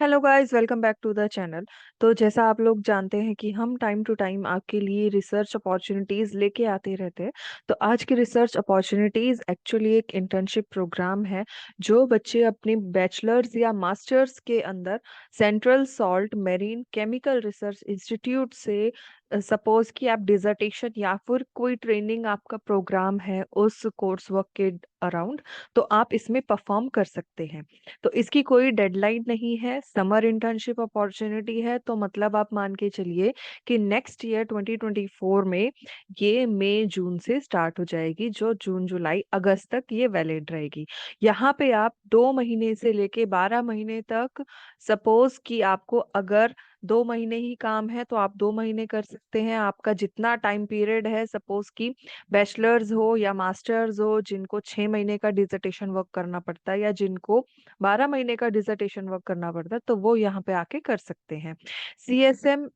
Hello guys, welcome back to the channel. तो जैसा आप लोग जानते हैं कि हम टाइम टू टाइम आपके लिए रिसर्च अपॉर्चुनिटीज़ लेके आते रहते हैं। तो आज की रिसर्च अपॉर्चुनिटीज़ एक्चुअली एक इंटर्नशिप प्रोग्राम है जो बच्चे अपने बैचलर्स या मास्टर्स के अंदर central salt marine chemical research institute से सपोज कि आप डिजर्टेशन या फिर कोई ट्रेनिंग आपका प्रोग्राम है उस कोर्स वर्क के अराउंड, तो आप इसमें परफॉर्म कर सकते हैं। तो इसकी कोई डेडलाइन नहीं है, समर इंटर्नशिप अपॉर्चुनिटी है। तो मतलब आप मान के चलिए कि नेक्स्ट ईयर 2024 में ये मई जून से स्टार्ट हो जाएगी, जो जून जुलाई अगस्त तक ये वैलिड रहेगी। यहाँ पे आप 2 महीने से लेके 12 महीने तक, सपोज कि आपको अगर 2 महीने ही काम है तो आप 2 महीने कर सकते हैं। आपका जितना टाइम पीरियड है, सपोज कि बैचलर्स हो या मास्टर्स हो, जिनको 6 महीने का डिसर्टेशन वर्क करना पड़ता है या जिनको 12 महीने का डिसर्टेशन वर्क करना पड़ता है, तो वो यहाँ पे आके कर सकते हैं। CSM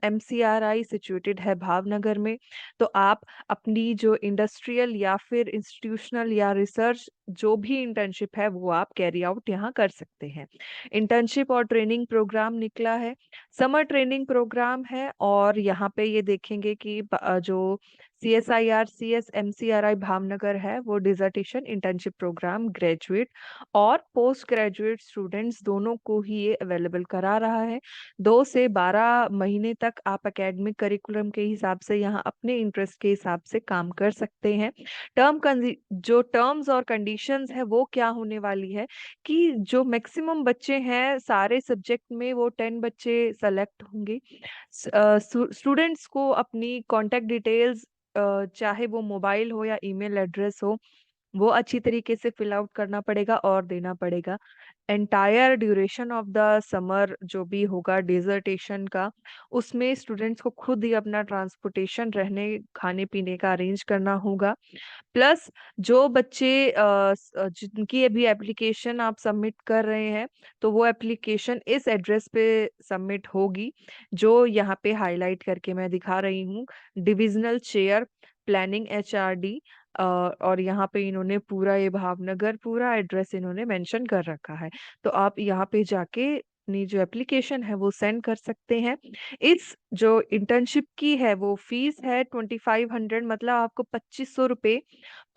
MCRI सिचुएटेड है भावनगर में। तो आप अपनी जो इंडस्ट्रियल या फिर इंस्टीट्यूशनल या रिसर्च जो भी इंटर्नशिप है वो आप कैरी आउट यहाँ कर सकते हैं। इंटर्नशिप और ट्रेनिंग प्रोग्राम निकला है, समर ट्रेनिंग प्रोग्राम है। और यहाँ पे ये देखेंगे कि जो CSIR CSMCRI भावनगर है वो डिसर्टेशन इंटर्नशिप प्रोग्राम ग्रेजुएट और पोस्ट ग्रेजुएट स्टूडेंट्स दोनों को ही ये अवेलेबल करा रहा है। 2 से 12 महीने तक आप एकेडमिक करिकुलम के हिसाब से यहाँ अपने इंटरेस्ट के हिसाब से काम कर सकते हैं। जो टर्म्स और कंडीशंस है वो क्या होने वाली है कि जो मैक्सिमम बच्चे हैं सारे सब्जेक्ट में वो 10 बच्चे सेलेक्ट होंगे। स्टूडेंट्स को अपनी कॉन्टेक्ट डिटेल्स, चाहे वो मोबाइल हो या ईमेल एड्रेस हो, वो अच्छी तरीके से फिल आउट करना पड़ेगा और देना पड़ेगा। Entire duration of the summer जो भी होगा डिजर्टेशन का, उसमें स्टूडेंट्स को खुद ही अपना ट्रांसपोर्टेशन, रहने खाने पीने का अरेंज करना होगा। प्लस जो बच्चे जिनकी अभी एप्लीकेशन आप सबमिट कर रहे हैं, तो वो एप्लीकेशन इस एड्रेस पे सबमिट होगी जो यहाँ पे हाईलाइट करके मैं दिखा रही हूँ। Divisional chair planning HRD। और यहाँ पे इन्होंने पूरा ये भावनगर पूरा एड्रेस इन्होंने मेंशन कर रखा है। तो आप यहाँ पे जाके अपनी जो एप्लीकेशन है वो सेंड कर सकते हैं। इस जो इंटर्नशिप की है वो फीस है 2500, मतलब आपको 2500 रुपये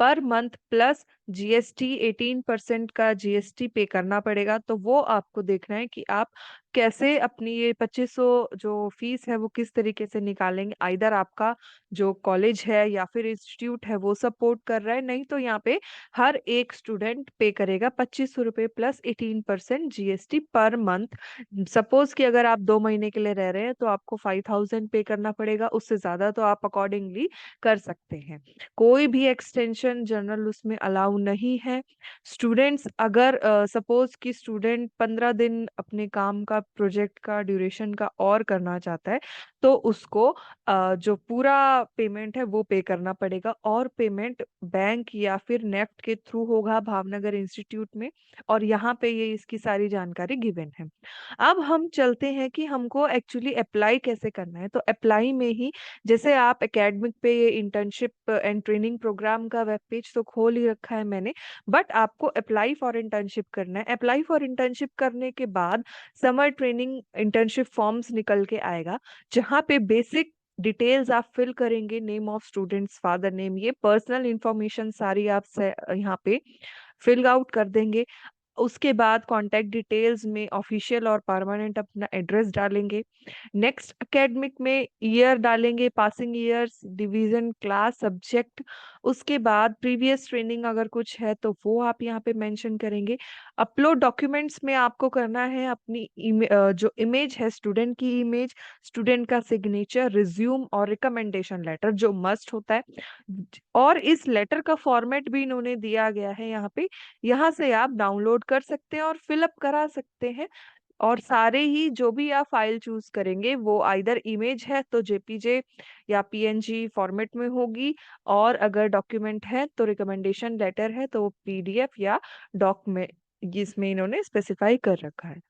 पर मंथ प्लस GST 18% का GST पे करना पड़ेगा। तो वो आपको देखना है कि आप कैसे अपनी ये 2500 जो फीस है वो किस तरीके से निकालेंगे। आइदर आपका जो कॉलेज है या फिर इंस्टीट्यूट है वो सपोर्ट कर रहा है, नहीं तो यहाँ पे हर एक स्टूडेंट पे करेगा 2500 रुपये plus 18% GST per month. Suppose कि अगर आप 2 महीने के लिए रह रहे हैं तो आपको 5000 पे करना पड़ेगा, उससे ज्यादा तो आप अकॉर्डिंगली कर सकते हैं। कोई भी एक्सटेंशन जर्नल उसमें अलाउ नहीं है। स्टूडेंट्स अगर सपोज कि स्टूडेंट 15 दिन अपने काम का प्रोजेक्ट का ड्यूरेशन का और करना चाहता है, तो उसको जो पूरा पेमेंट है वो पे करना पड़ेगा। और पेमेंट बैंक या फिर नेफ्ट के थ्रू होगा भावनगर इंस्टीट्यूट में। और यहाँ पे ये इसकी सारी जानकारी गिवन है। अब हम चलते हैं कि हमको एक्चुअली अप्लाई कैसे करना है। तो अप्लाई में ही, जैसे आप एकेडमिक पे ये इंटर्नशिप एंड ट्रेनिंग प्रोग्राम का वेब पेज तो खोल ही रखा है मैंने, बट आपको अप्लाई फॉर इंटर्नशिप करना है। अप्लाई फॉर इंटर्नशिप करने के बाद समर ट्रेनिंग इंटर्नशिप फॉर्म्स निकल के आएगा, जहाँ पे बेसिक डिटेल्स आप फिल करेंगे, name of students, father name, ये पर्सनल इंफॉर्मेशन सारी आप यहाँ पे फिल आउट कर देंगे। उसके बाद कांटेक्ट डिटेल्स में ऑफिशियल और परमानेंट अपना एड्रेस डालेंगे। नेक्स्ट एकेडमिक में ईयर डालेंगे, passing years, division, class, subject. उसके बाद प्रीवियस ट्रेनिंग अगर कुछ है तो वो आप यहाँ पे मेंशन करेंगे। अपलोड डॉक्यूमेंट्स में आपको करना है अपनी जो इमेज है, स्टूडेंट की इमेज, स्टूडेंट का सिग्नेचर, रिज्यूम और रिकमेंडेशन लेटर जो मस्ट होता है। और इस लेटर का फॉर्मेट भी इन्होंने दिया गया है यहाँ पे, यहाँ से आप डाउनलोड कर सकते हैं और फिलअप करा सकते हैं। और सारे ही जो भी आप फाइल चूज करेंगे वो आइदर इमेज है तो JPG या PNG फॉर्मेट में होगी, और अगर डॉक्यूमेंट है तो रिकमेंडेशन लेटर है तो वो PDF या डॉक में, जिसमें इन्होंने स्पेसिफाई कर रखा है।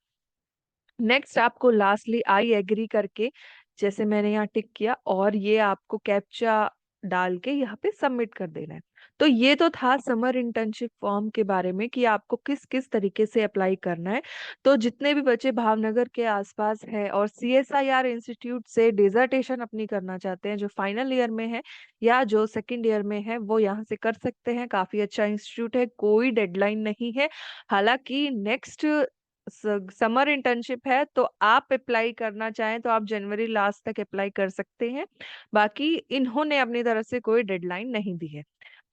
नेक्स्ट आपको लास्टली आई एग्री करके, जैसे मैंने यहाँ टिक किया, और ये आपको कैप्चा डाल के यहाँ पे सबमिट कर देना है। तो ये तो था समर इंटर्नशिप फॉर्म के बारे में कि आपको किस किस तरीके से अप्लाई करना है। तो जितने भी बच्चे भावनगर के आसपास है और सीएसआईआर इंस्टीट्यूट से डिसर्टेशन अपनी करना चाहते हैं, जो फाइनल ईयर में है या जो सेकंड ईयर में है, वो यहाँ से कर सकते हैं। काफी अच्छा इंस्टीट्यूट है, कोई डेडलाइन नहीं है। हालांकि नेक्स्ट समर इंटर्नशिप है, तो आप अप्लाई करना चाहें तो आप जनवरी लास्ट तक अप्लाई कर सकते हैं। बाकी इन्होंने अपनी तरफ से कोई डेडलाइन नहीं दी है।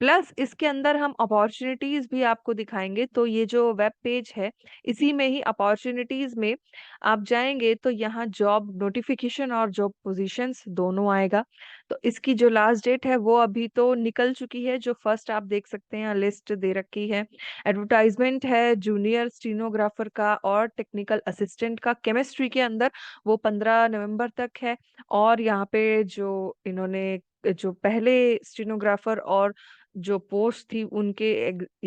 प्लस इसके अंदर हम अपॉर्चुनिटीज भी आपको दिखाएंगे। तो ये जो वेब पेज है, इसी में ही अपॉर्चुनिटीज में आप जाएंगे तो यहाँ जॉब नोटिफिकेशन और जॉब पोजीशंस दोनों आएगा। तो इसकी जो लास्ट डेट है वो अभी तो निकल चुकी है। जो फर्स्ट आप देख सकते हैं लिस्ट दे रखी है। एडवर्टाइजमेंट है जूनियर स्टीनोग्राफर का और टेक्निकल असिस्टेंट का केमिस्ट्री के अंदर, वो 15 नवंबर तक है। और यहाँ पे जो इन्होंने जो पहले स्टेनोग्राफर और जो पोस्ट थी उनके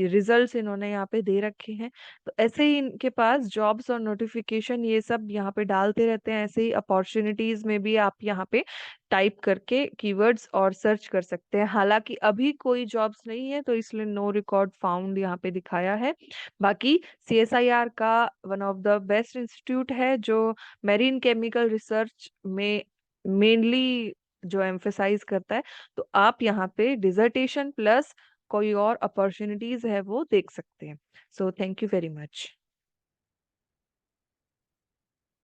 रिजल्ट्स इन्होंने यहाँ पे दे रखे हैं। तो ऐसे ही इनके पास जॉब्स और नोटिफिकेशन ये सब यहाँ पे डालते रहते हैं। ऐसे ही अपॉर्चुनिटीज में भी आप यहाँ पे टाइप करके कीवर्ड्स और सर्च कर सकते हैं। हालांकि अभी कोई जॉब्स नहीं है, तो इसलिए नो रिकॉर्ड फाउंड यहाँ पे दिखाया है। बाकी सीएसआईआर का one of the best institute है, जो मेरीन केमिकल रिसर्च में मेनली जो एम्फेसाइज करता है। तो आप यहाँ पे डिसर्टेशन प्लस कोई और अपॉर्चुनिटीज है वो देख सकते हैं। So thank you very much.